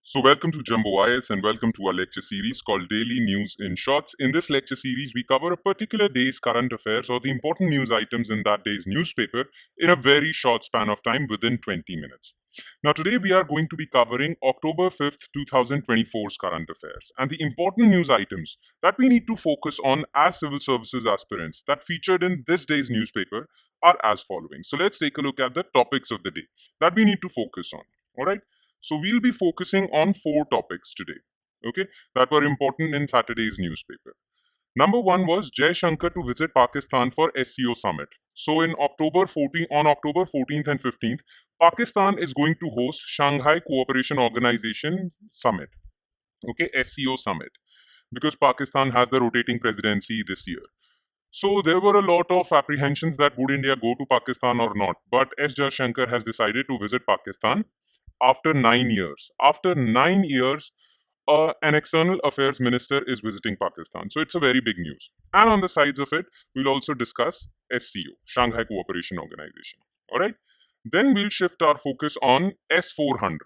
So, welcome to Jumbo IS and welcome to our lecture series called Daily News in Shorts. In this lecture series, we cover a particular day's current affairs or the important news items in that day's newspaper in a very short span of time within 20 minutes. Now, today we are going to be covering October 5th, 2024's current affairs and the important news items that we need to focus on as civil services aspirants that featured in this day's newspaper are as following. So, let's take a look at the topics of the day that we need to focus on. All right. So we'll be focusing on four topics today, okay, that were important in Saturday's newspaper. Number one was Jaishankar to visit Pakistan for SCO summit. So on October 14th and 15th, Pakistan is going to host Shanghai Cooperation Organization summit, okay, SCO summit, because Pakistan has the rotating presidency this year. So there were a lot of apprehensions that would India go to Pakistan or not, but S. Jaishankar has decided to visit Pakistan after 9 years. After 9 years, an external affairs minister is visiting Pakistan. So it's a very big news. And on the sides of it, we'll also discuss SCO, Shanghai Cooperation Organization. All right. Then we'll shift our focus on S400.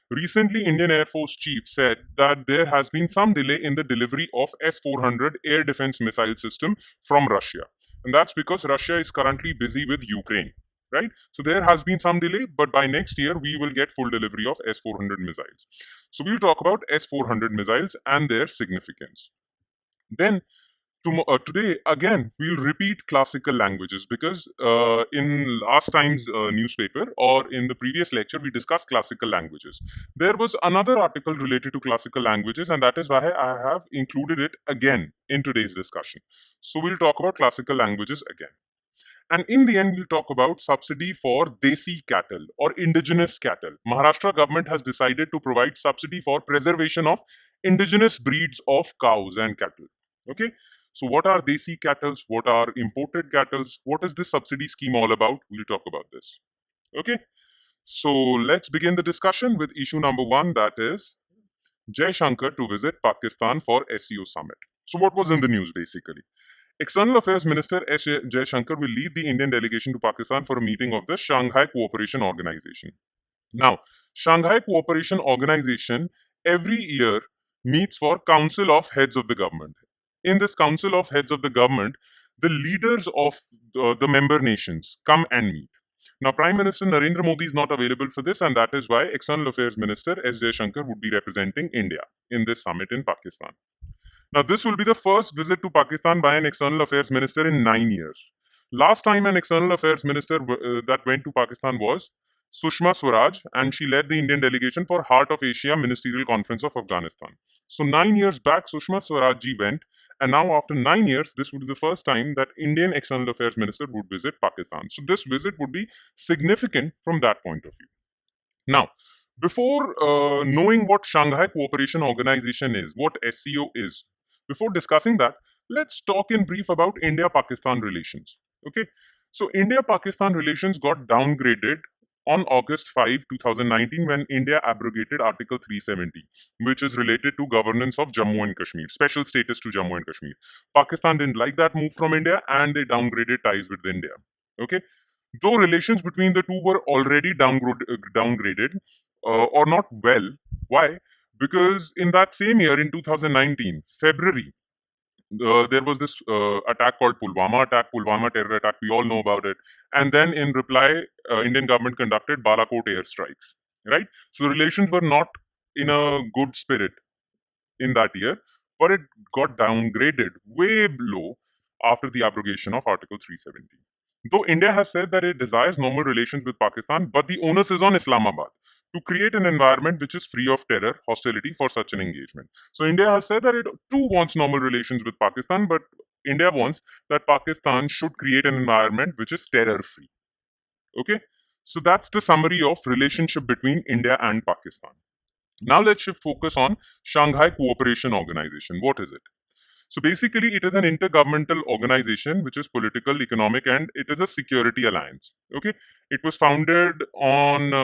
Recently, Indian Air Force Chief said that there has been some delay in the delivery of S400 air defense missile system from Russia. And that's because Russia is currently busy with Ukraine, right? So there has been some delay, but by next year, we will get full delivery of S400 missiles. So we'll talk about S400 missiles and their significance. Then today, again, we'll repeat classical languages because in last time's newspaper or in the previous lecture, we discussed classical languages. There was another article related to classical languages, and that is why I have included it again in today's discussion. So we'll talk about classical languages again. And in the end, we'll talk about subsidy for Desi cattle or indigenous cattle. Maharashtra government has decided to provide subsidy for preservation of indigenous breeds of cows and cattle. Okay. So what are Desi cattle? What are imported cattle? What is this subsidy scheme all about? We'll talk about this. Okay. So let's begin the discussion with issue number one, that is Jaishankar to visit Pakistan for SCO summit. So what was in the news basically? External Affairs Minister S. Jaishankar will lead the Indian delegation to Pakistan for a meeting of the Shanghai Cooperation Organization. Now, Shanghai Cooperation Organization every year meets for Council of Heads of the Government. In this Council of Heads of the Government, the leaders of the member nations come and meet. Now, Prime Minister Narendra Modi is not available for this, and that is why External Affairs Minister S. Jaishankar would be representing India in this summit in Pakistan. Now, this will be the first visit to Pakistan by an external affairs minister in 9 years. Last time an external affairs minister that went to Pakistan was Sushma Swaraj, and she led the Indian delegation for Heart of Asia Ministerial Conference of Afghanistan. So 9 years back, Sushma Swaraj ji went, and now after 9 years, this would be the first time that Indian external affairs minister would visit Pakistan. So this visit would be significant from that point of view. Now, before knowing what Shanghai Cooperation Organization is, what SCO is, before discussing that, let's talk in brief about India-Pakistan relations. Okay, so India-Pakistan relations got downgraded on August 5, 2019 when India abrogated Article 370, which is related to governance of Jammu and Kashmir, special status to Jammu and Kashmir. Pakistan didn't like that move from India and they downgraded ties with India. Okay, though relations between the two were already downgraded or not well. Why? Because in that same year, in 2019, February, there was this attack called Pulwama terror attack. We all know about it. And then in reply, Indian government conducted Balakot airstrikes. Right? So relations were not in a good spirit in that year, but it got downgraded way low after the abrogation of Article 370. Though India has said that it desires normal relations with Pakistan, but the onus is on Islamabad to create an environment which is free of terror, hostility for such an engagement. So India has said that it too wants normal relations with Pakistan, but India wants that Pakistan should create an environment which is terror-free. Okay? So that's the summary of relationship between India and Pakistan. Now let's shift focus on Shanghai Cooperation Organization. What is it? So basically, it is an intergovernmental organization which is political, economic, and it is a security alliance. Okay, it was founded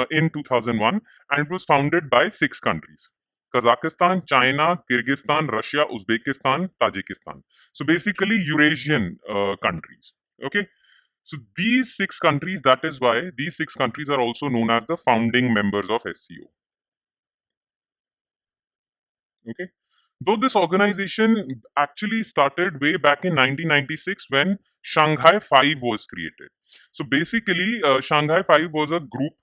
in 2001, and it was founded by 6 countries: Kazakhstan, China, Kyrgyzstan, Russia, Uzbekistan, Tajikistan. So basically, Eurasian countries. Okay, so these 6 countries. That is why these 6 countries are also known as the founding members of SCO. Okay, though this organization actually started way back in 1996 when Shanghai 5 was created. So basically, Shanghai 5 was a group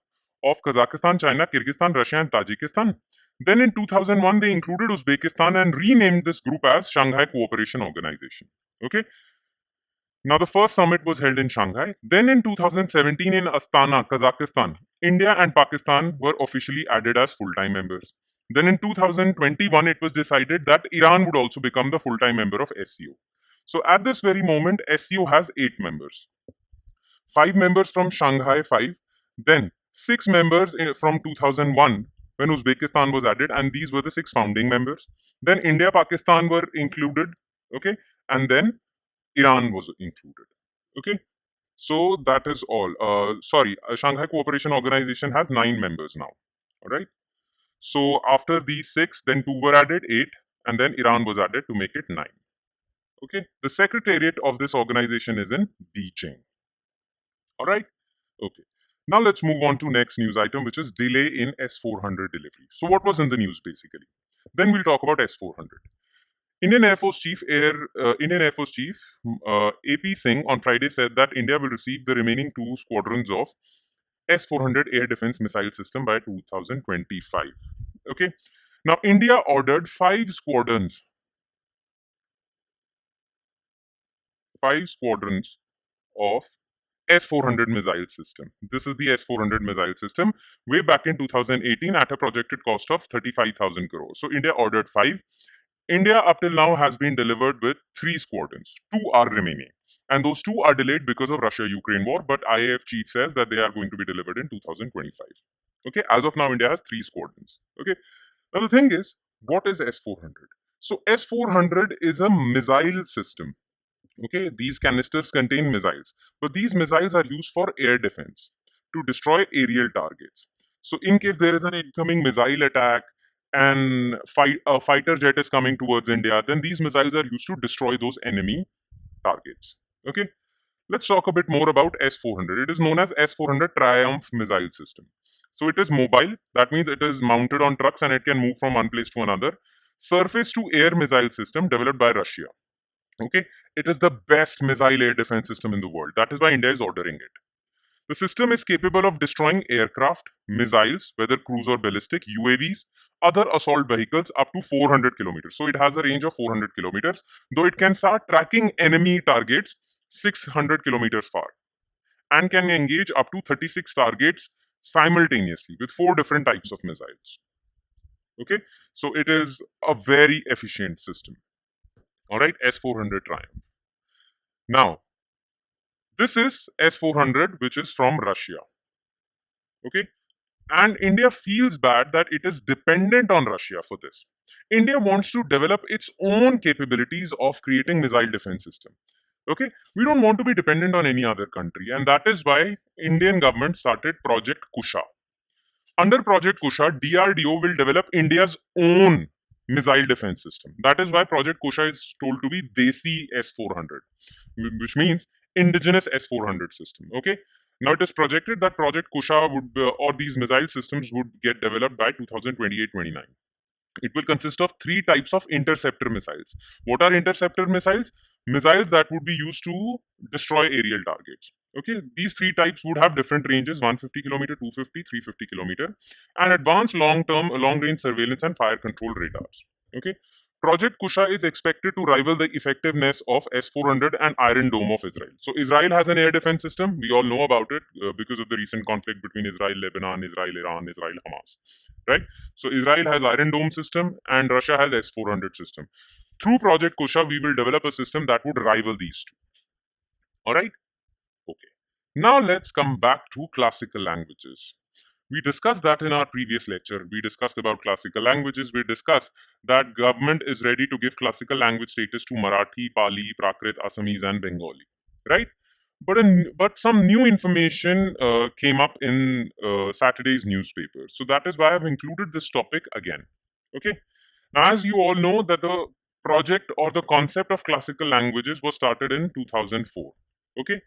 of Kazakhstan, China, Kyrgyzstan, Russia, and Tajikistan. Then in 2001, they included Uzbekistan and renamed this group as Shanghai Cooperation Organization. Okay. Now, the first summit was held in Shanghai. Then in 2017 in Astana, Kazakhstan, India and Pakistan were officially added as full time members. Then in 2021, it was decided that Iran would also become the full time member of SCO. So at this very moment, SCO has 8 members. 5 members from Shanghai 5, then 6 members from 2001 when Uzbekistan was added, and these were the 6 founding members. Then India, Pakistan were included, okay, and then Iran was included, okay. So that is all. Shanghai Cooperation Organization has 9 members now, all right. So after these 6, then 2 were added, 8, and then Iran was added to make it 9. Okay, the secretariat of this organization is in Beijing. All right. Okay. Now let's move on to next news item, which is delay in S400 delivery. So what was in the news basically? Then we'll talk about S400. Indian Air Force Chief AP Singh on Friday said that India will receive the remaining 2 squadrons of S400 air defense missile system by 2025. Okay. Now India ordered 5 squadrons of S400 missile system. This is the S400 missile system way back in 2018 at a projected cost of 35,000 crores. So India ordered 5. India up till now has been delivered with 3 squadrons. 2 are remaining. And those 2 are delayed because of Russia-Ukraine war, but IAF chief says that they are going to be delivered in 2025. Okay, as of now, India has 3 squadrons. Okay, now the thing is, what is S400? So S400 is a missile system. Okay, these canisters contain missiles, but these missiles are used for air defense to destroy aerial targets. So in case there is an incoming missile attack and a fighter jet is coming towards India, then these missiles are used to destroy those enemy targets. Okay, let's talk a bit more about S400. It is known as S400 Triumph missile system. So it is mobile. That means it is mounted on trucks and it can move from one place to another. Surface to air missile system developed by Russia. Okay, it is the best missile air defense system in the world. That is why India is ordering it. The system is capable of destroying aircraft, missiles, whether cruise or ballistic, UAVs, other assault vehicles up to 400 kilometers. So it has a range of 400 kilometers, though it can start tracking enemy targets 600 kilometers far and can engage up to 36 targets simultaneously with 4 different types of missiles. Okay, so it is a very efficient system. All right, S400 Triumph. Now, this is S400, which is from Russia. Okay, and India feels bad that it is dependent on Russia for this. India wants to develop its own capabilities of creating missile defense system. Okay, we don't want to be dependent on any other country, and that is why Indian government started Project Kusha. Under Project Kusha, DRDO will develop India's own missile defense system. That is why Project Kusha is told to be Desi S400, which means indigenous S400 system. Okay. Now it is projected that Project Kusha or these missile systems would get developed by 2028-29. It will consist of 3 types of interceptor missiles. What are interceptor missiles? Missiles that would be used to destroy aerial targets. Okay, these 3 types would have different ranges: 150 kilometer, 250, 350 kilometer, and advanced long-range surveillance and fire control radars. Okay, Project Kusha is expected to rival the effectiveness of S400 and Iron Dome of Israel. So Israel has an air defense system. We all know about it because of the recent conflict between Israel, Lebanon, Israel, Iran, Israel, Hamas. Right? So Israel has Iron Dome system and Russia has S400 system. Through Project Kusha, we will develop a system that would rival these 2. All right? Okay. Now let's come back to classical languages. We discussed that in our previous lecture. We discussed about classical languages. We discussed that government is ready to give classical language status to Marathi, Pali, Prakrit, Assamese and Bengali. Right? But some new information came up in Saturday's newspaper. So that is why I've included this topic again. Okay. Now, as you all know, that the project or the concept of classical languages was started in 2004. Okay.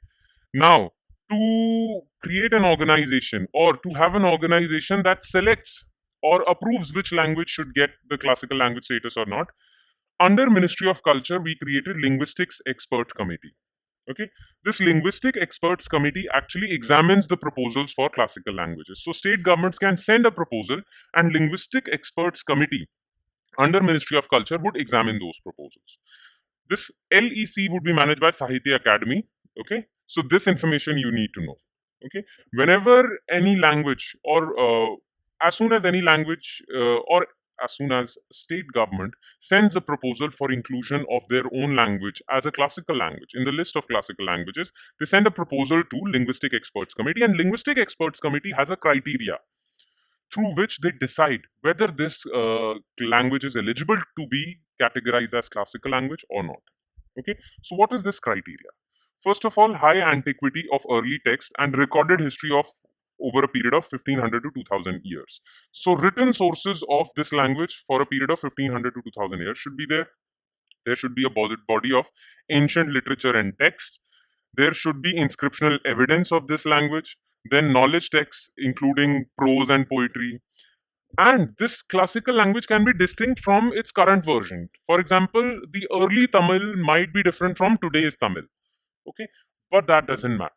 Now, to create an organization or to have an organization that selects or approves which language should get the classical language status or not. Under Ministry of Culture, we created Linguistics Expert Committee. Okay, this Linguistic Experts Committee actually examines the proposals for classical languages. So state governments can send a proposal, and Linguistic Experts Committee under Ministry of Culture would examine those proposals. This LEC would be managed by Sahitya Academy. Okay, so this information you need to know. Okay, whenever any language or as soon as any language or as soon as state government sends a proposal for inclusion of their own language as a classical language in the list of classical languages, they send a proposal to Linguistic Experts Committee, and Linguistic Experts Committee has a criteria through which they decide whether this language is eligible to be categorized as classical language or not. Okay, so what is this criteria? First of all, high antiquity of early text and recorded history of over a period of 1500 to 2000 years. So written sources of this language for a period of 1500 to 2000 years should be there. There should be a body of ancient literature and text. There should be inscriptional evidence of this language, then knowledge texts including prose and poetry. And this classical language can be distinct from its current version. For example, the early Tamil might be different from today's Tamil. Okay, but that doesn't matter.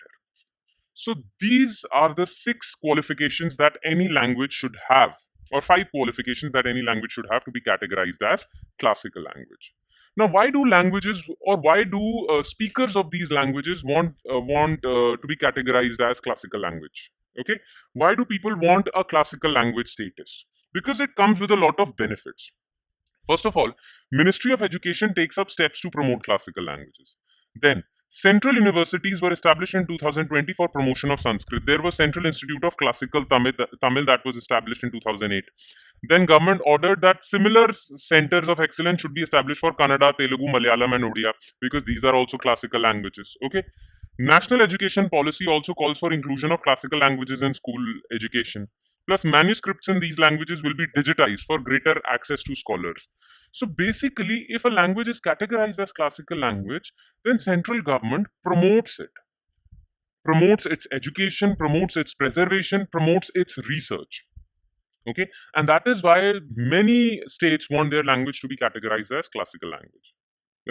So these are the 6 qualifications that any language should have, or 5 qualifications that any language should have to be categorized as classical language. Now, why do languages, or why do speakers of these languages want to be categorized as classical language? Okay, why do people want a classical language status? Because it comes with a lot of benefits. First of all, Ministry of Education takes up steps to promote classical languages. Then, central universities were established in 2020 for promotion of Sanskrit. There was Central Institute of Classical Tamil that was established in 2008. Then government ordered that similar centers of excellence should be established for Kannada, Telugu, Malayalam and Odia, because these are also classical languages. Okay. National education policy also calls for inclusion of classical languages in school education. Plus, manuscripts in these languages will be digitized for greater access to scholars. So basically, if a language is categorized as classical language, then central government promotes it, promotes its education, promotes its preservation, promotes its research. Okay, and that is why many states want their language to be categorized as classical language.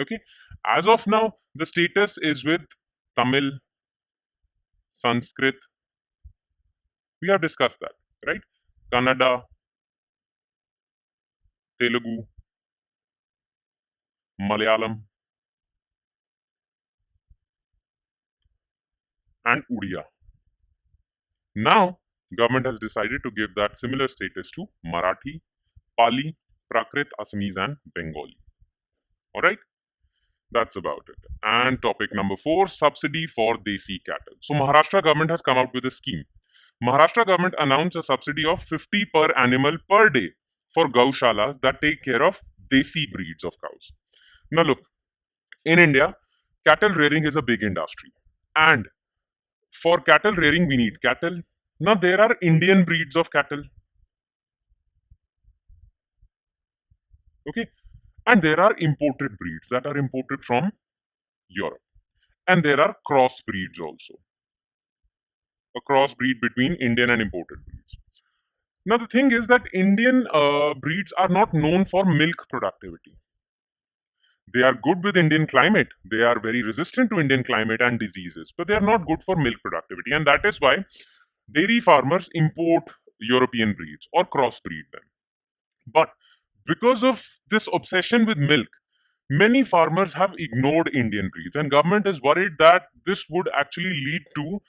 Okay, as of now, the status is with Tamil, Sanskrit. We have discussed that, right? Kannada, Telugu, Malayalam, and Odia. Now, government has decided to give that similar status to Marathi, Pali, Prakrit, Assamese, and Bengali. All right, that's about it. And topic number 4, subsidy for Desi cattle. So Maharashtra government has come out with a scheme. Maharashtra government announced a subsidy of 50 per animal per day for gaushalas that take care of Desi breeds of cows. Now look, in India, cattle rearing is a big industry. And for cattle rearing, we need cattle. Now, there are Indian breeds of cattle. Okay. And there are imported breeds that are imported from Europe. And there are cross breeds also. A cross breed between Indian and imported breeds. Now, the thing is that Indian breeds are not known for milk productivity. They are good with Indian climate. They are very resistant to Indian climate and diseases, but they are not good for milk productivity. And that is why dairy farmers import European breeds or crossbreed them. But because of this obsession with milk, many farmers have ignored Indian breeds, and government is worried that this would actually lead to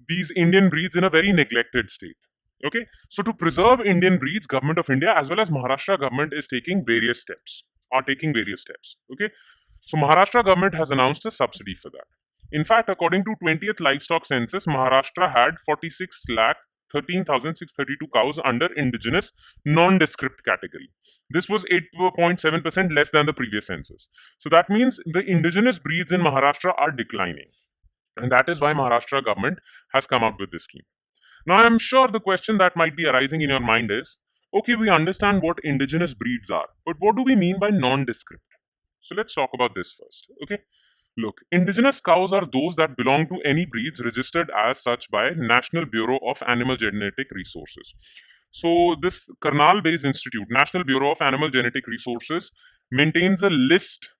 these Indian breeds in a very neglected state. Okay, so to preserve Indian breeds, Government of India as well as Maharashtra government is taking various steps. Okay, so Maharashtra government has announced a subsidy for that. In fact, according to 20th livestock census, Maharashtra had 46 lakh 13,632 cows under indigenous nondescript category. This was 8.7% less than the previous census. So that means the indigenous breeds in Maharashtra are declining. And that is why Maharashtra government has come up with this scheme. Now, I'm sure the question that might be arising in your mind is, okay, we understand what indigenous breeds are, but what do we mean by nondescript? So let's talk about this first, okay? Look, indigenous cows are those that belong to any breeds registered as such by National Bureau of Animal Genetic Resources. So this Karnal-based institute, National Bureau of Animal Genetic Resources, maintains a list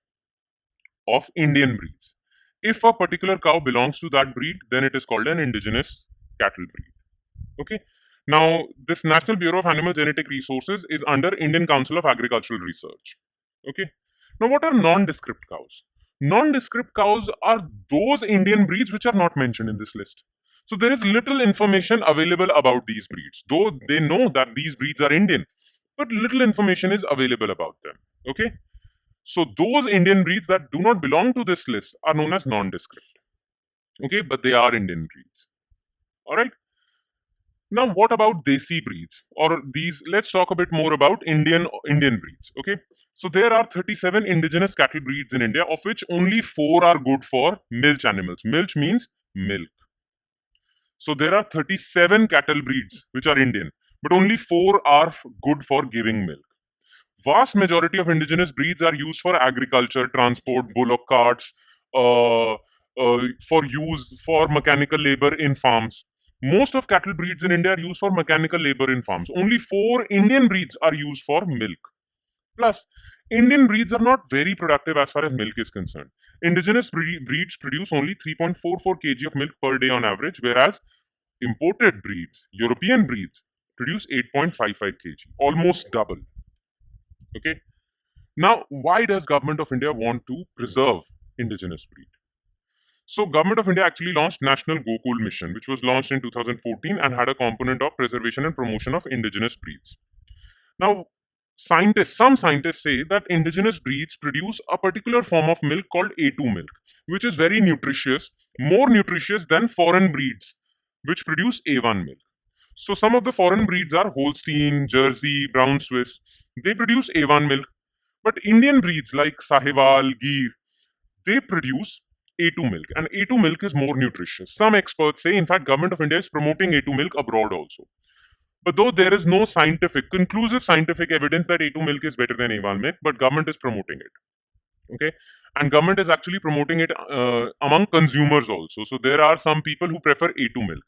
of Indian breeds. If a particular cow belongs to that breed, then it is called an indigenous cattle breed. Okay. Now, this National Bureau of Animal Genetic Resources is under Indian Council of Agricultural Research. Okay. Now, what are nondescript cows? Nondescript cows are those Indian breeds which are not mentioned in this list. So there is little information available about these breeds, though they know that these breeds are Indian, but little information is available about them. Okay. So those Indian breeds that do not belong to this list are known as nondescript. Okay, but they are Indian breeds. All right. Now, what about Desi breeds? Or these, let's talk a bit more about Indian breeds. Okay. So there are 37 indigenous cattle breeds in India, of which only 4 are good for milch animals. Milch means milk. So there are 37 cattle breeds which are Indian, but only 4 are good for giving milk. Vast majority of indigenous breeds are used for agriculture, transport, bullock carts, for use for mechanical labor in farms. Most of cattle breeds in India are used for mechanical labor in farms. Only 4 Indian breeds are used for milk. Plus, Indian breeds are not very productive as far as milk is concerned. Indigenous breeds produce only 3.44 kg of milk per day on average, whereas imported breeds, European breeds, produce 8.55 kg, almost double. Okay. Now, why does Government of India want to preserve indigenous breed? So, Government of India actually launched National Gokul Mission, which was launched in 2014 and had a component of preservation and promotion of indigenous breeds. Now, some scientists say that indigenous breeds produce a particular form of milk called A2 milk, which is very nutritious, more nutritious than foreign breeds, which produce A1 milk. So, some of the foreign breeds are Holstein, Jersey, Brown Swiss. They produce A1 milk. But Indian breeds like Sahiwal, Gir, they produce A2 milk, and A2 milk is more nutritious. Some experts say, in fact, Government of India is promoting A2 milk abroad also. But though there is no conclusive scientific evidence that A2 milk is better than A1 milk, but government is promoting it. Okay, and government is actually promoting it among consumers also. So there are some people who prefer A2 milk.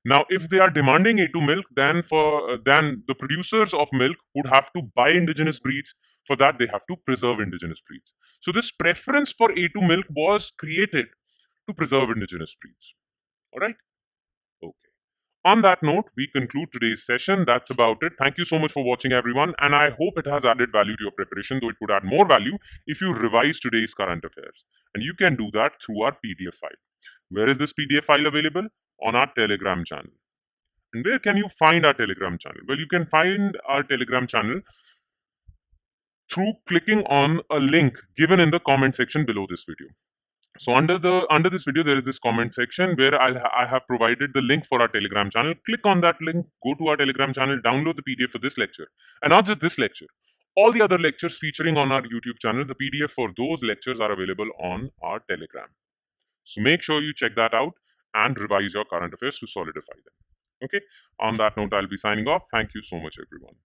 Now, if they are demanding A2 milk, then the producers of milk would have to buy indigenous breeds. For that, they have to preserve indigenous breeds. So this preference for A2 milk was created to preserve indigenous breeds. All right. Okay. On that note, we conclude today's session. That's about it. Thank you so much for watching, everyone. And I hope it has added value to your preparation, though it would add more value if you revise today's current affairs. And you can do that through our PDF file. Where is this PDF file available? On our Telegram channel. And where can you find our Telegram channel? Well, you can find our Telegram channel through clicking on a link given in the comment section below this video. So under this video, there is this comment section where I have provided the link for our Telegram channel. Click on that link, go to our Telegram channel, download the PDF for this lecture. And not just this lecture. All the other lectures featuring on our YouTube channel, the PDF for those lectures are available on our Telegram. So make sure you check that out and revise your current affairs to solidify them. Okay. On that note, I'll be signing off. Thank you so much, everyone.